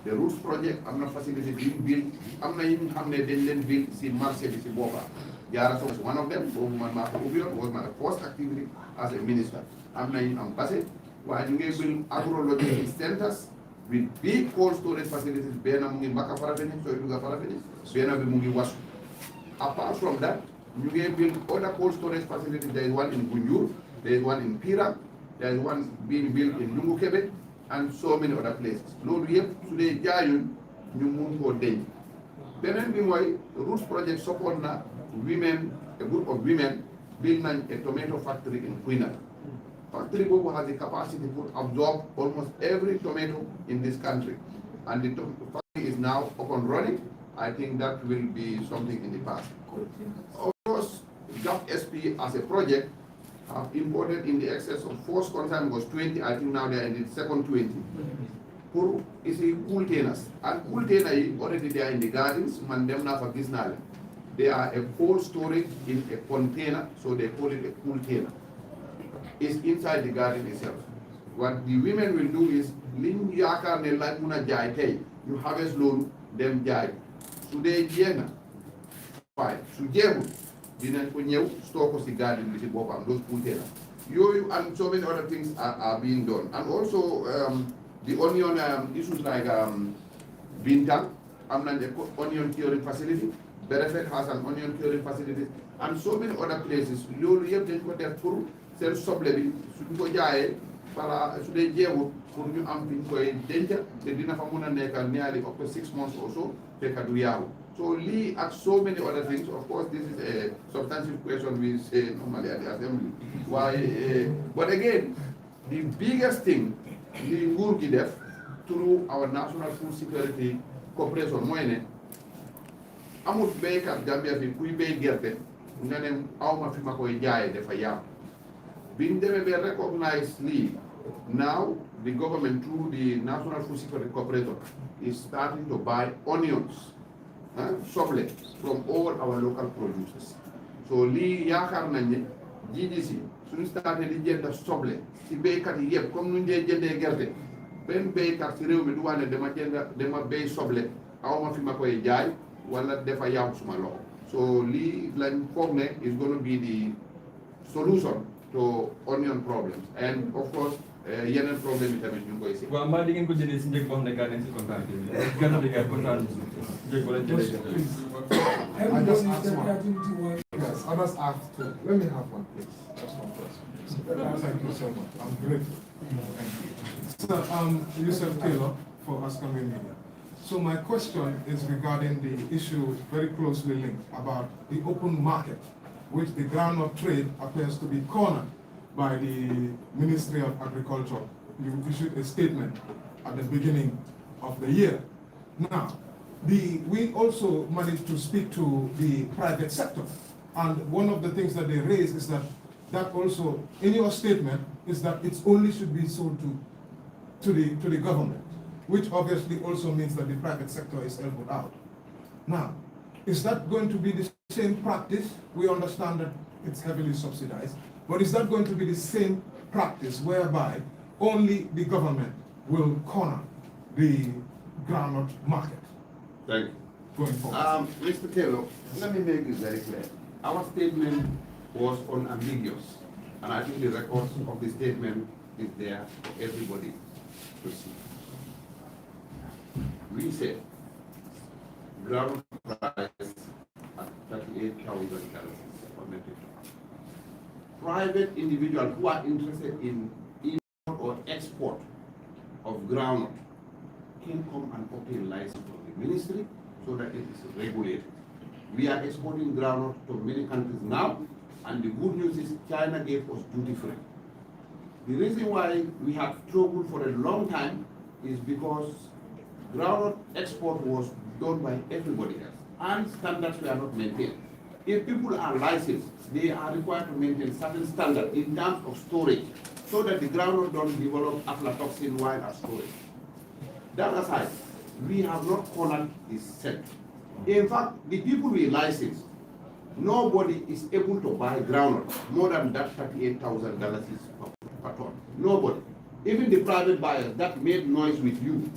The Roots project am na facility being built am na yi nga xam ne dañ leen build si marché bi si boppa Jaara Sow one of them boobu man maa ko ubbi woon was my first activity as a minister am na yi am passé waaye ñu ngi build agrological centers with big cold storage facilities benn mu ngi Mbaka Farafenni sooy dugga Farafenni benn bi mu ngi Wasu. Apart from that ñu ngi build other cold storage facilities. There is one in Gunjur, there is one in Pira, there is one being built in Lungu Kebe and so many other places. Loolu yëpp su dee jaayuñ ñu mun koo denc. Beneen bi mooy Roots project support na women, a group of women build nañ a tomato factory in Queenan. Factory boobu has the capacity to absorb almost every tomato in this country, and the factory is now up and running. I think that will be something in the past. Of course, GAP SP as a project have imported in the excess of first consignment was 20. I think now they are in the second 20. Pour is a cool containers, and cool containers already they are in the gardens. Man them na for business. They are a cold storage in a container, so they call it a cool container. It's inside the garden itself. What the women will do is, lin yaakaar ne laaj mun a jaay tey ñu harvest loolu dem jaay su dee jeex na fine su jeexul dinañ ko ñëw store ko si garden bi si boppam those containers yooyu and so many other things are being done. And also the onion issues like Bintang am nañ onion curing facility. Berefet has an onion curing facility and so many other places. Loolu yëpp dañ ko def pour seen soble bi suñ ko jaayee para su dee jeewut pour ñu am fi ñu koy denc te dina fa mun a nekkal nearly up to 6 months or so fekk du yaawu. So lii ak so many other things. Of course this is a substantive question we say normally at the assembly. Why? But again, the biggest thing li nguur gi def through our national food security corporation mooy ne amul béykat Gambia fi kuy béy gerte nga ne awma fi ma koy jaayee dafa yàqu. Being recognized now, the government through the National Food Security Corporation is starting to buy onions, soble from all our local producers. so lii yaakaar nañ ne GDC suñu starté di jënd soble ci béykat yi yëpp comme nu ñu dee jëndee gerte benn béykat ci réew mi du wax ne dama béy soble awma fi ma koy jaay wala dafa yàqu suma loxo so lii lañ foog ne is going to be the solution to onion problems and of course yeneen problème yi tamit ñu ngi koy si. waaw mbaa di ngeen ko jëndee si njëg boo xam ne gaa nañ si kontaan gerte bi gaa kontaan njëg wala jëndee gerte. I just asked one. Yes, others asked too. Let me have one, please. Just one question. Thank you so much. I'm grateful. Thank you. So, Yusuf Taylor for Ascombe Media. So my question is regarding the issue very closely linked about the open market, which the groundnut trade appears to be cornered by the Ministry of Agriculture. You issued a statement at the beginning of the year. Now, we also managed to speak to the private sector, and one of the things that they raise is that also in your statement is that it only should be sold to the government, which obviously also means that the private sector is elbowed out. Now, is that going to be the same practice? We understand that it's heavily subsidized, but is that going to be the same practice whereby only the government will corner the groundnut market? Thank you. Going forward. Mr. Taylor, let me make this very clear. Our statement was unambiguous, and I think the records of the statement is there for everybody to see. We said ground price at $38,000 per metric ton. Private individuals who are interested in import or export of groundnut can come and obtain license from the ministry so that it is regulated. We are exporting groundnut to many countries now, and the good news is China gave us duty-free. The reason why we have struggled for a long time is because groundnut export was done by everybody else, and standards were not maintained. If people are licensed, they are required to maintain certain standards in terms of storage, so that the groundnut don't develop aflatoxin while at storage. That aside, we have not cornered this sector. In fact, the people we license, nobody is able to buy groundnut more than that $38,000 per ton. Nobody. Even the private buyers that made noise with you,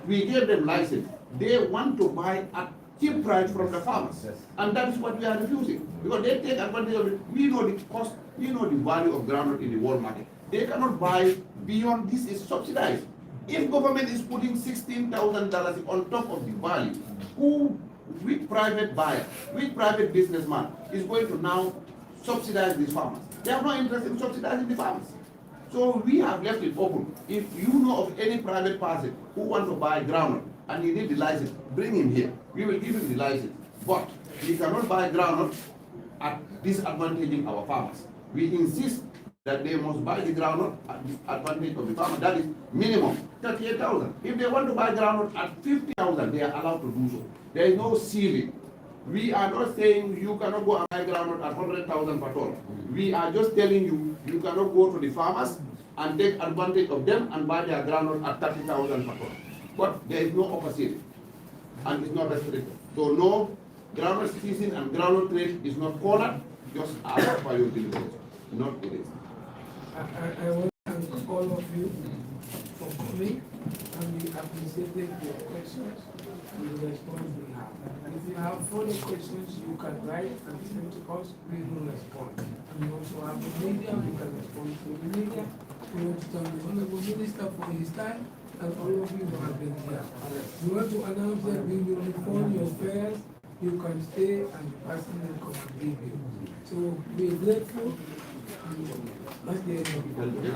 we gave them license. They want to buy at cheap price from the farmers. And that is what we are refusing. Because they take advantage of it. We know the cost, we know the value of groundnut in the world market. They cannot buy beyond this is subsidized. If government is putting $16,000 on top of the value, which private buyer, which private businessman is going to now subsidize these farmers? They are not interested in subsidizing the farmers. So we have left it open. If you know of any private person who wants to buy groundnut and you need the license, bring him here. We will give him the license. But he cannot buy groundnut at disadvantaging our farmers. We insist that they must buy the groundnut at the advantage of the farmer. That is minimum 38,000. If they want to buy groundnut at 50,000, they are allowed to do so. There is no ceiling. We are not saying you cannot go and buy groundnut at 100,000 per ton. We are just telling you, you cannot go to the farmers and take advantage of them and buy their groundnut at 30,000 per ton. But there is no upper ceiling, and it's not restricted. So no, groundnut season and groundnut trade is not cornered, just ask for your deliverance, not it is. I want to thank all of you for coming, and we appreciated your questions and the response we have. And if you have further questions, you can write and send to us, we will respond. And we also have the media, we can respond to the media. We want to thank the Honorable Minister for his time, and all of you who have been here. We want to announce that we will refund your fares. You can stay and the person will come and give you. So we're grateful. That's the end of it.